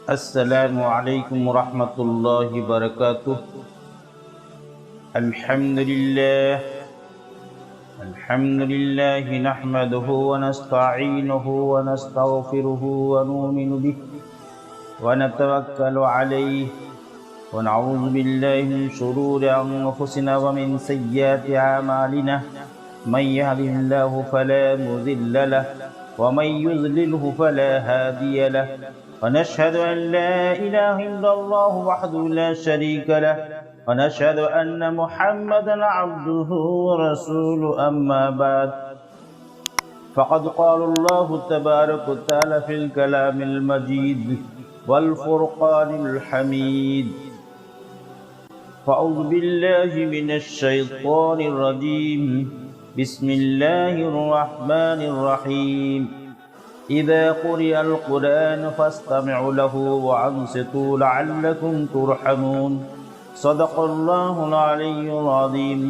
السلام علیکم ورحمۃ اللہ وبرکاتہ۔ الحمد للہ نحمده ونستعینه ونستغفره ونؤمن به ونتوکل علیہ ونعوذ باللہ من شرور انفسنا ومن سیئات اعمالنا، من يهده الله فلا مضل له ومن يضلله فلا هادي له، ونشهد أن لا إله إلا الله وحده لا شريك له، ونشهد أن محمدا عبده ورسوله، أما بعد فقد قال الله تبارك وتعالى في الكلام المجيد والفرقان الحميد: فأعوذ بالله من الشيطان الرجيم، بسم الله الرحمن الرحيم، إذا قرئ القرآن فاستمعوا له وأنصتوا لعلكم ترحمون، صدق الله العلي العظيم۔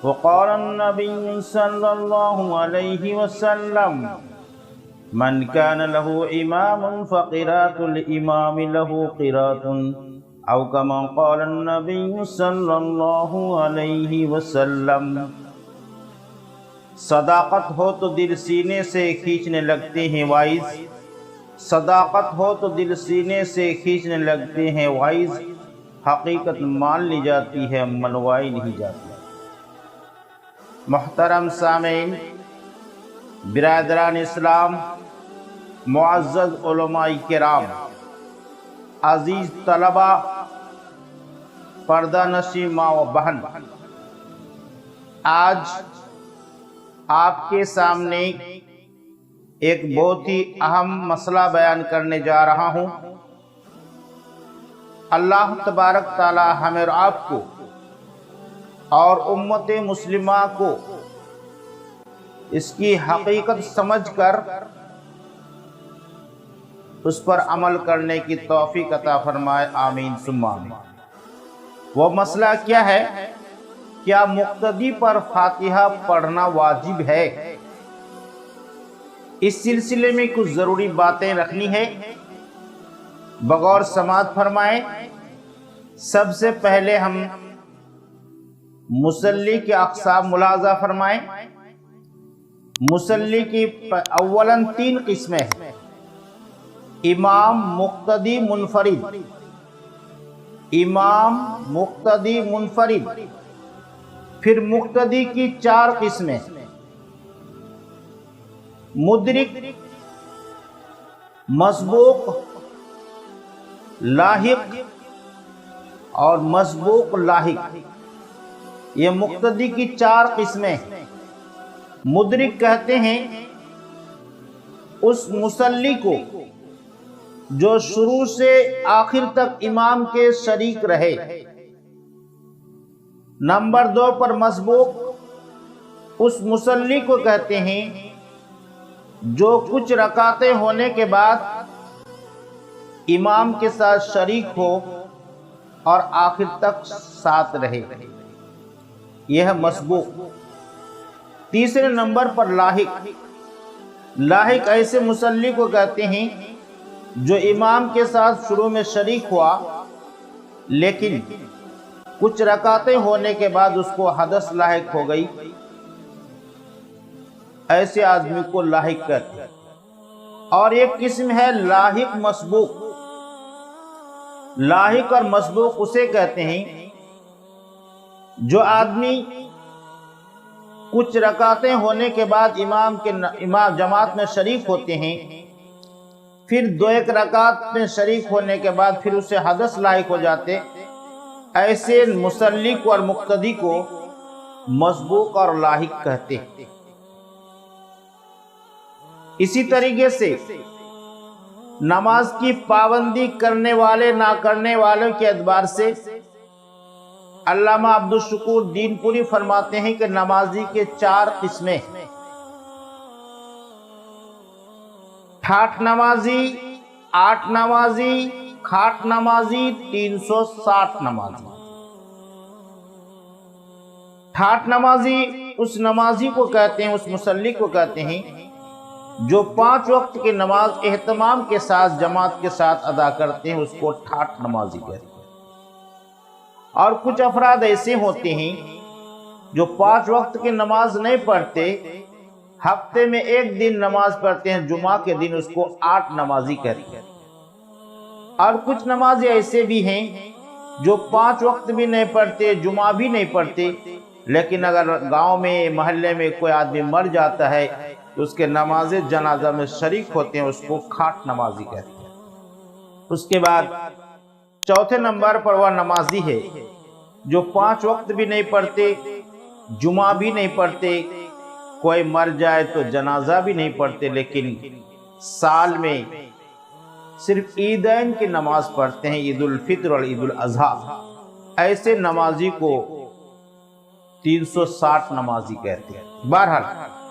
وقال النبي صلى الله عليه وسلم: من كان له إمام فقراءة الإمام له قراءة، أو كما قال النبي صلى الله عليه وسلم۔ صداقت ہو تو دل سینے سے کھینچنے لگتے ہیں وائز، صداقت ہو تو دل سینے سے کھینچنے لگتے ہیں وائز، حقیقت مان لی جاتی ہے منوائی نہیں جاتی۔ محترم سامعین، برادران اسلام، معزز علماء کرام، عزیز طلبہ، پردہ نشین ماں و بہن، آج آپ کے سامنے ایک بہت ہی اہم مسئلہ بیان کرنے جا رہا ہوں۔ اللہ تبارک تعالی ہمیں اور آپ کو اور امت مسلمہ کو اس کی حقیقت سمجھ کر اس پر عمل کرنے کی توفیق عطا فرمائے، آمین ثم آمین۔ وہ مسئلہ کیا ہے؟ کیا مقتدی پر فاتحہ پڑھنا واجب ہے؟ اس سلسلے میں کچھ ضروری باتیں رکھنی ہے، بغور سماعت فرمائیں۔ سب سے پہلے ہم مصلی کے اقسام ملاحظہ فرمائیں۔ مصلی کی اولاً 3 قسمیں ہیں: امام، مقتدی، منفرد۔ امام، مقتدی، منفرد۔ پھر مقتدی کی 4 قسمیں: مدرک، مسبوق، لاحق اور مسبوق لاحق۔ یہ مقتدی کی 4 قسمیں ہیں۔ مدرک کہتے ہیں اس مصلی کو جو شروع سے آخر تک امام کے شریک رہے۔ نمبر 2 پر مسبوق اس مصلی کو کہتے ہیں جو کچھ رکعتیں ہونے کے بعد امام کے ساتھ شریک ہو اور آخر تک ساتھ رہے، یہ ہے مسبوق۔ تیسرے نمبر پر لاحق۔ لاحق ایسے مصلی کو کہتے ہیں جو امام کے ساتھ شروع میں شریک ہوا لیکن کچھ رکعتیں ہونے کے بعد اس کو حدث لاحق ہو گئی، ایسے آدمی کو لاحق کہتے ہیں۔ اور ایک قسم ہے لاحق مسبوق۔ لاحق اور مسبوق اسے کہتے ہیں جو آدمی کچھ رکعتیں ہونے کے بعد امام جماعت میں شریک ہوتے ہیں، پھر 2-1 رکعت میں شریک ہونے کے بعد پھر اسے حدث لاحق ہو جاتے، ایسے مصلی کو اور مقتدی کو مسبوق اور لاحق کہتے ہیں۔ اسی طریقے سے نماز کی پابندی کرنے والے نہ کرنے والوں کے اعتبار سے علامہ عبدالشکور دین پوری فرماتے ہیں کہ نمازی کے 4 قسمیں: ٹھاٹھ نمازی، 8 نمازی، کھاٹ نمازی، 360 نمازی۔ ٹھاٹھ نمازی اس نمازی کو کہتے ہیں، اس مصلی کو کہتے ہیں جو 5 وقت کی نماز اہتمام کے ساتھ جماعت کے ساتھ ادا کرتے ہیں، اس کو ٹھاٹ نمازی کہتے ہیں۔ اور کچھ افراد ایسے ہوتے ہیں جو 5 وقت کی نماز نہیں پڑھتے، ہفتے میں 1 دن نماز پڑھتے ہیں جمعہ کے دن، اس کو 8 نمازی کہتے ہیں۔ اور کچھ نمازی ایسے بھی ہیں جو 5 وقت بھی نہیں پڑھتے، جمعہ بھی نہیں پڑھتے، لیکن اگر گاؤں میں محلے میں کوئی آدمی مر جاتا ہے تو اس کے نماز جنازہ میں شریک ہوتے ہیں، اس کو کھاٹ نمازی کہتے ہیں۔ اس کے بعد چوتھے نمبر پر وہ نمازی ہے جو 5 وقت بھی نہیں پڑھتے، جمعہ بھی نہیں پڑھتے، کوئی مر جائے تو جنازہ بھی نہیں پڑھتے، لیکن سال میں صرف عیدین کی نماز پڑھتے ہیں، عید الفطر اور عید الاضحیٰ۔ ایسے نمازی کو 360 نمازی کہتے ہیں۔ بہرحال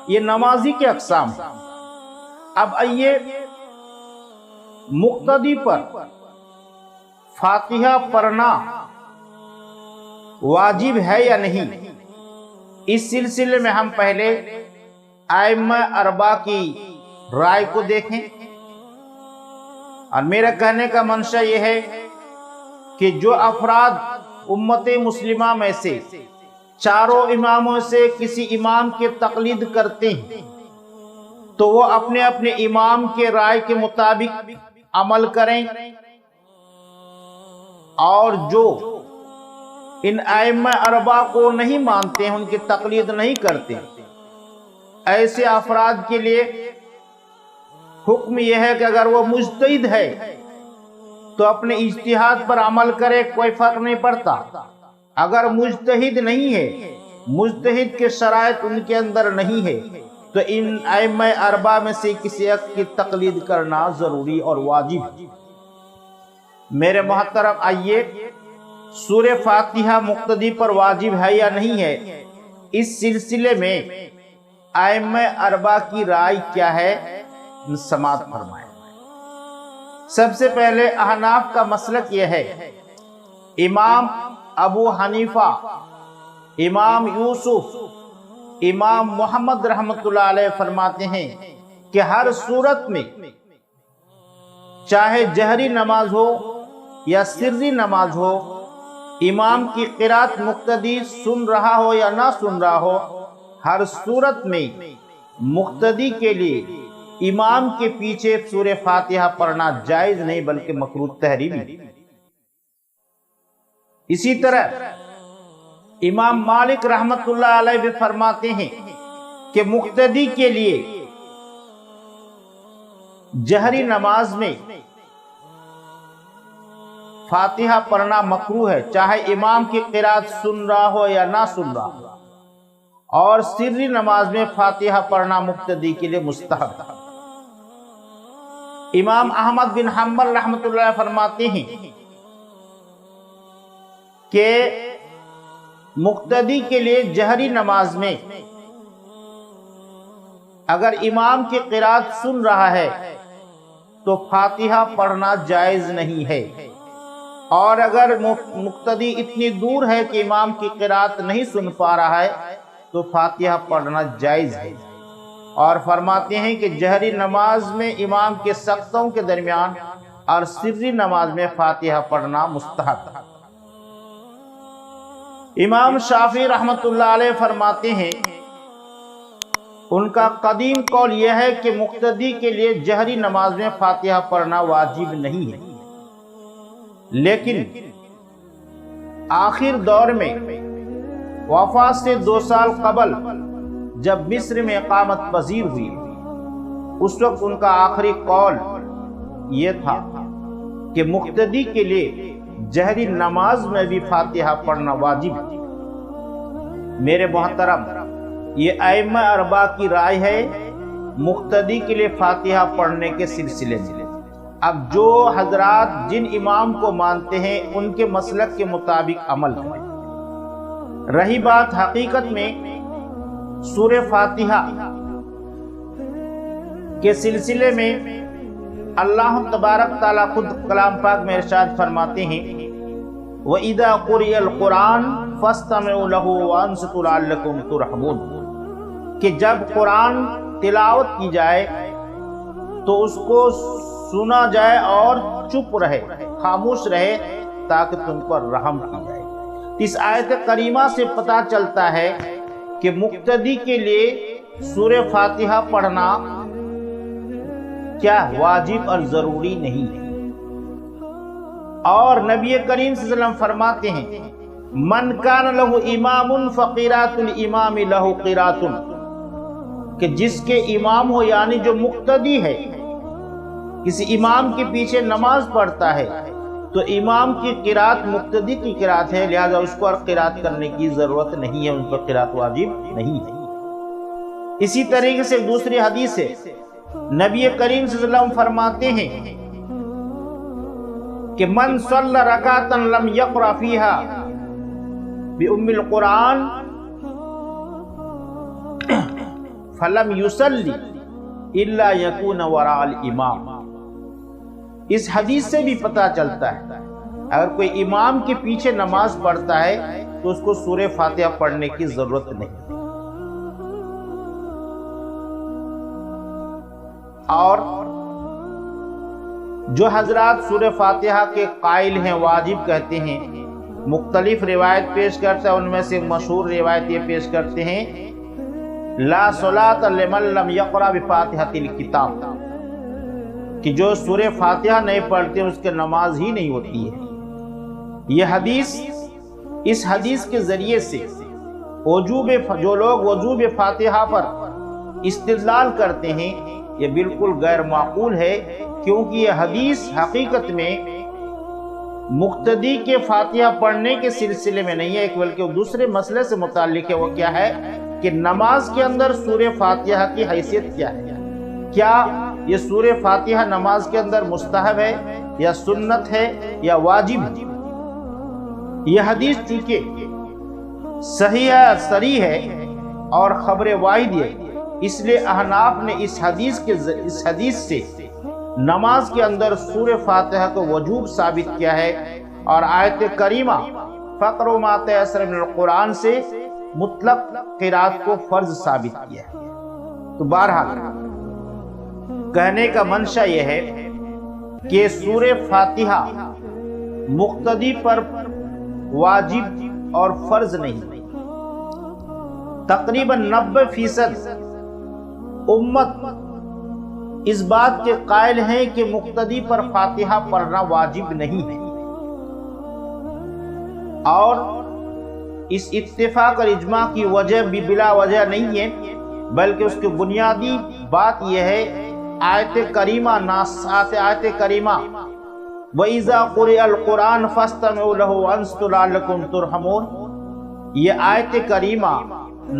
یہ نمازی کے اقسام ہیں۔ اب آئیے مقتدی پر فاتحہ پڑھنا واجب ہے یا نہیں، اس سلسلے میں ہم پہلے ائمہ اربعہ کی رائے کو دیکھیں۔ اور میرا کہنے کا منشا یہ ہے کہ جو افراد امت مسلمہ میں سے چاروں اماموں سے کسی امام کی تقلید کرتے ہیں تو وہ اپنے اپنے امام کے رائے کے مطابق عمل کریں، اور جو ان ائمہ اربعہ کو نہیں مانتے ہیں، ان کی تقلید نہیں کرتے، ایسے افراد کے لیے حکم یہ ہے کہ اگر وہ مجتہد ہے تو اپنے اجتہاد پر عمل کرے، کوئی فرق نہیں پڑتا۔ اگر مجتہد نہیں ہے، مجتہد کے شرائط ان کے اندر نہیں ہے، تو ان ائمہ اربعہ میں سے کسی ایک کی تقلید کرنا ضروری اور واجب ہے۔ میرے محترم، آئیے سورہ فاتحہ مقتدی پر واجب ہے یا نہیں ہے، اس سلسلے میں ائمہ اربعہ کی رائے کیا ہے، سماعت فرمائیں۔ سب سے پہلے احناف کا مسلک یہ ہے، امام ابو حنیفہ، امام یوسف، امام محمد رحمۃ اللہ علیہ فرماتے ہیں کہ ہر صورت میں چاہے جہری نماز ہو یا سری نماز ہو، امام کی قرات مقتدی سن رہا ہو یا نہ سن رہا ہو، ہر صورت میں مقتدی کے لیے امام کے پیچھے سورہ فاتحہ پڑھنا جائز نہیں بلکہ مکروہ تحریمی۔ اسی طرح امام مالک رحمت اللہ علیہ بھی فرماتے ہیں کہ مقتدی کے لیے جہری نماز میں فاتحہ پڑھنا مکروہ ہے، چاہے امام کی قرات سن رہا ہو یا نہ سن رہا ہو، اور سری نماز میں فاتحہ پڑھنا مقتدی کے لیے مستحب ہے۔ امام احمد بن حنبل رحمۃ اللہ علیہ فرماتے ہیں کہ مقتدی کے لیے جہری نماز میں اگر امام کی قرات سن رہا ہے تو فاتحہ پڑھنا جائز نہیں ہے، اور اگر مقتدی اتنی دور ہے کہ امام کی قرات نہیں سن پا رہا ہے تو فاتحہ پڑھنا جائز ہے۔ اور فرماتے ہیں کہ جہری نماز میں امام کے سقطوں کے درمیان اور سری نماز میں فاتحہ پڑھنا مستحب ہے۔ امام شافعی رحمت اللہ علیہ فرماتے ہیں، ان کا قدیم قول یہ ہے کہ مقتدی کے لیے جہری نماز میں فاتحہ پڑھنا واجب نہیں ہے، لیکن آخر دور میں وفات سے 2 سال قبل جب مصر میں اقامت پذیر ہوئی، اس وقت ان کا آخری قول یہ تھا کہ مقتدی کے لیے جہری نماز میں بھی فاتحہ پڑھنا واجب ہے۔ میرے محترم، یہ ائمہ اربعہ کی رائے ہے مقتدی کے لیے فاتحہ پڑھنے کے سلسلے میں۔ اب جو حضرات جن امام کو مانتے ہیں ان کے مسلک کے مطابق عمل کریں۔ رہی بات حقیقت میں سورہ فاتحہ کے سلسلے میں، اللہ تبارک تعالیٰ خود کلام پاک میں ارشاد فرماتے ہیں، وَإِذَا قُرِئَ الْقُرْآنُ فَاسْتَمِعُوا لَهُ وَأَنصِتُوا لَعَلَّكُمْ تُرْحَمُونَ۔ کہ جب قرآن تلاوت کی جائے تو اس کو سنا جائے اور چپ رہے، خاموش رہے، تاکہ تم پر رحم کی جائے۔ اس آیت کریمہ سے پتہ چلتا ہے کہ مقتدی کے لیے سورہ فاتحہ پڑھنا کیا واجب اور ضروری نہیں ہے۔ اور نبی کریم صلی اللہ علیہ وسلم فرماتے ہیں من کان لہ امام فقراۃ الامام لہ قراۃ، کہ جس کے امام ہو یعنی جو مقتدی ہے، کسی امام کے پیچھے نماز پڑھتا ہے تو امام کی قرات مقتدی کی قرات ہے، لہذا اس کو اور قرات کرنے کی ضرورت نہیں ہے، ان پر قرات واجب نہیں ہے۔ اسی طریقے سے دوسری حدیث ہے، نبی کریم صلی اللہ علیہ وسلم فرماتے ہیں کہ من صلی رکعتا لم یقرأ فیہا بأم القرآن فلم یصلی الا یکون وراء الامام۔ اس حدیث سے بھی پتہ چلتا ہے اگر کوئی امام کے پیچھے نماز پڑھتا ہے تو اس کو سورہ فاتحہ پڑھنے کی ضرورت نہیں۔ اور جو حضرات سورہ فاتحہ کے قائل ہیں، واجب کہتے ہیں، مختلف روایت پیش کرتا ہے، ان میں سے مشہور روایت یہ پیش کرتے ہیں لا صلاۃ لمن لم یقرأ بفاتحۃ الکتاب، کہ جو سورہ فاتحہ نہیں پڑھتے اس کے نماز ہی نہیں ہوتی ہے۔ یہ حدیث، اس حدیث کے ذریعے سے جو لوگ وجوب فاتحہ پر استدلال کرتے ہیں یہ بالکل غیر معقول ہے، کیونکہ یہ حدیث حقیقت میں مقتدی کے فاتحہ پڑھنے کے سلسلے میں نہیں ہے، بلکہ دوسرے مسئلے سے متعلق ہے۔ وہ کیا ہے کہ نماز کے اندر سورہ فاتحہ کی حیثیت کیا ہے؟ کیا یہ سورہ فاتحہ نماز کے اندر مستحب ہے یا سنت ہے یا واجب ہے؟ یہ حدیث چونکہ صحیح ہے، صریح ہے اور خبر واحد ہے، اس لیے احناف نے اس حدیث سے نماز کے اندر سورہ فاتحہ کو وجوب ثابت کیا ہے، اور آیت کریمہ فَاقْرَؤْا مَا تَيَسَّرَ مِنَ الْقُرْآنِ سے مطلق قرات کو فرض ثابت کیا ہے۔ تو بہرحال کہنے کا منشا یہ ہے کہ سورہ فاتحہ مقتدی پر واجب اور فرض نہیں۔ تقریباً 90% امت اس بات کے قائل ہیں کہ مقتدی پر فاتحہ پڑھنا واجب نہیں ہے، اور اس اتفاق اور اجماع کی وجہ بھی بلا وجہ نہیں ہے، بلکہ اس کی بنیادی بات یہ ہے آیت کریمہ وَإِذَا قُرِئَ الْقُرْآنُ فَاسْتَمِعُوا لَهُ وَأَنصِتُوا لَعَلَّكُمْ تُرْحَمُونَ۔ یہ آیت کریمہ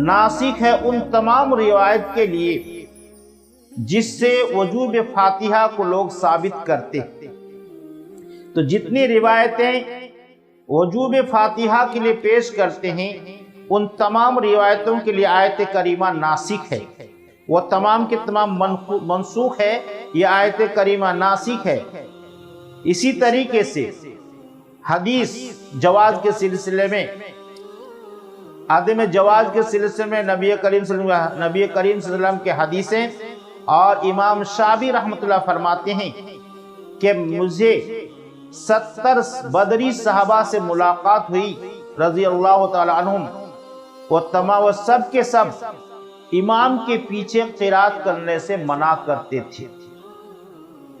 ناسخ ہے ان تمام روایت کے لیے جس سے وجوب فاتحہ کو لوگ ثابت کرتے ہیں۔ تو جتنی روایتیں وجوب فاتحہ کے لیے پیش کرتے ہیں ان تمام روایتوں کے لیے آیت کریمہ ناسخ ہے، وہ تمام کے تمام منسوخ ہے، یہ آیت کریمہ ناسخ ہے۔ اسی طریقے سے حدیث جواز کے سلسلے میں، عدم جواز کے سلسلے میں نبی کریم صلی اللہ علیہ وسلم کے حدیثیں، اور امام شافعی رحمۃ اللہ فرماتے ہیں کہ مجھے 70 بدری صحابہ سے ملاقات ہوئی رضی اللہ تعالی عنہم، وہ سب کے سب امام کے پیچھے قرات کرنے سے منع کرتے تھے۔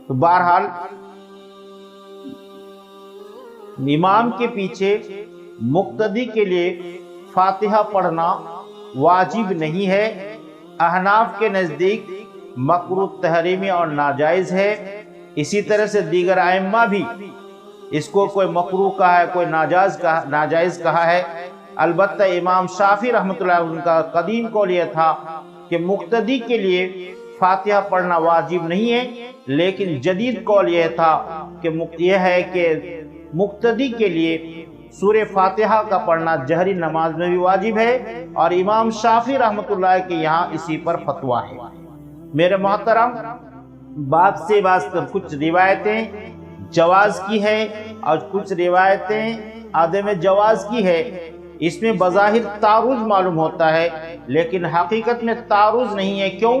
تو بہرحال امام کے پیچھے مقتدی کے لیے فاتحہ پڑھنا واجب نہیں ہے، احناف کے نزدیک مکروہ تحریمی اور ناجائز ہے۔ اسی طرح سے دیگر ائمہ بھی اس کو کوئی مکروہ کہا ہے، کوئی ناجائز کہا ہے۔ البتہ امام شافعی رحمۃ اللہ ان کا قدیم قول یہ تھا کہ مقتدی کے لیے فاتحہ پڑھنا واجب نہیں ہے، لیکن جدید قول یہ تھا کہ یہ ہے کہ مقتدی کے لیے سورہ فاتحہ کا پڑھنا جہری نماز میں بھی واجب ہے، اور امام شافعی رحمۃ اللہ کے یہاں اسی پر فتویٰ ہے۔ میرے محترم، بات سے کچھ روایتیں جواز کی ہے اور کچھ روایتیں عدم جواز کی ہے، اس میں بظاہر تعارض معلوم ہوتا ہے، لیکن حقیقت میں تعارض نہیں ہے۔ کیوں؟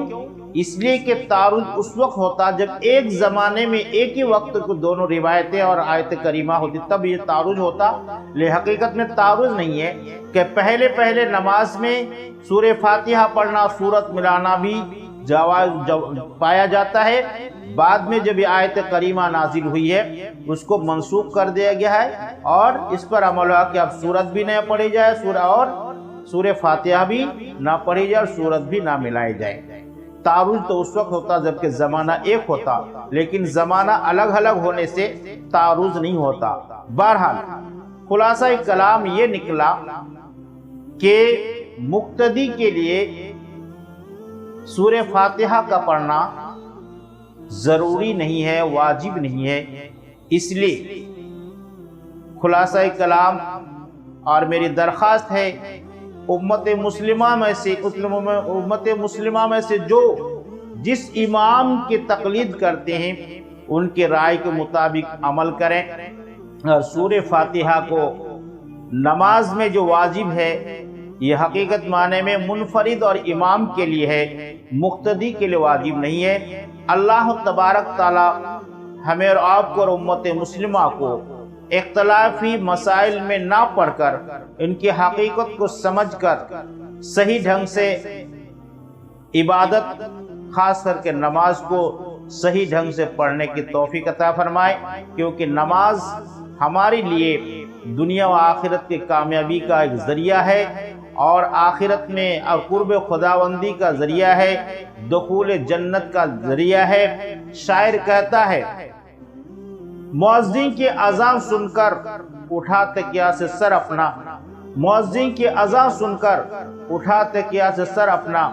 اس لیے کہ تعارض اس وقت ہوتا جب ایک زمانے میں ایک ہی وقت کو دونوں روایتیں اور آیت کریمہ ہوتی، تب یہ تعارض ہوتا۔ لیکن حقیقت میں تعارض نہیں ہے کہ پہلے نماز میں سورہ فاتحہ پڑھنا، سورت ملانا بھی جواز پایا جاتا ہے، بعد میں جب یہ آیت کریمہ نازل ہوئی ہے اس کو منسوخ کر دیا گیا ہے اور اس پر عمل ہوا کہ اب سورت بھی نہ پڑھی جائے اور سورہ فاتحہ بھی نہ پڑھی جائے اور سورت بھی نہ ملائی جائے۔ تعارض تو اس وقت ہوتا جبکہ زمانہ ایک ہوتا، لیکن زمانہ الگ الگ ہونے سے تعارض نہیں ہوتا۔ بہرحال خلاصہ کلام یہ نکلا کہ مقتدی کے لیے سورہ فاتحہ کا پڑھنا ضروری نہیں ہے، واجب نہیں ہے۔ اس لیے خلاصہ کلام اور میری درخواست ہے امت مسلمہ میں سے جو جس امام کی تقلید کرتے ہیں ان کے رائے کے مطابق عمل کریں، اور سورہ فاتحہ کو نماز میں جو واجب ہے یہ حقیقت معنی میں منفرد اور امام کے لیے ہے، مقتدی کے لیے واجب نہیں ہے۔ اللہ تبارک تعالی ہمیں اور آپ کو اور امت مسلمہ کو اختلافی مسائل میں نہ پڑھ کر ان کی حقیقت کو سمجھ کر صحیح ڈھنگ سے عبادت، خاص کر کے نماز کو صحیح ڈھنگ سے پڑھنے کی توفیق عطا فرمائے، کیونکہ نماز ہمارے لیے دنیا و آخرت کی کامیابی کا ایک ذریعہ ہے اور آخرت میں قرب خداوندی کا ذریعہ ہے، دخول جنت کا ذریعہ ہے۔ شاعر کہتا ہے مؤذن کی اذان سن کر اٹھا تکیہ سے سر اپنا، مؤذن کی اذان سن کر اٹھا تکیہ سے سر اپنا،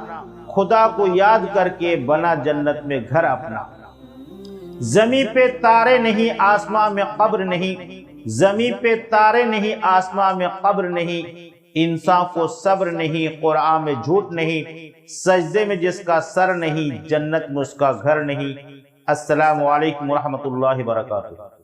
خدا کو یاد کر کے بنا جنت میں گھر اپنا۔ زمین پہ تارے نہیں آسمان میں قبر نہیں، زمین پہ تارے نہیں آسمان میں قبر نہیں، انسان کو صبر نہیں، قرآن میں جھوٹ نہیں، سجدے میں جس کا سر نہیں، جنت میں اس کا گھر نہیں۔ السلام علیکم ورحمۃ اللہ وبرکاتہ۔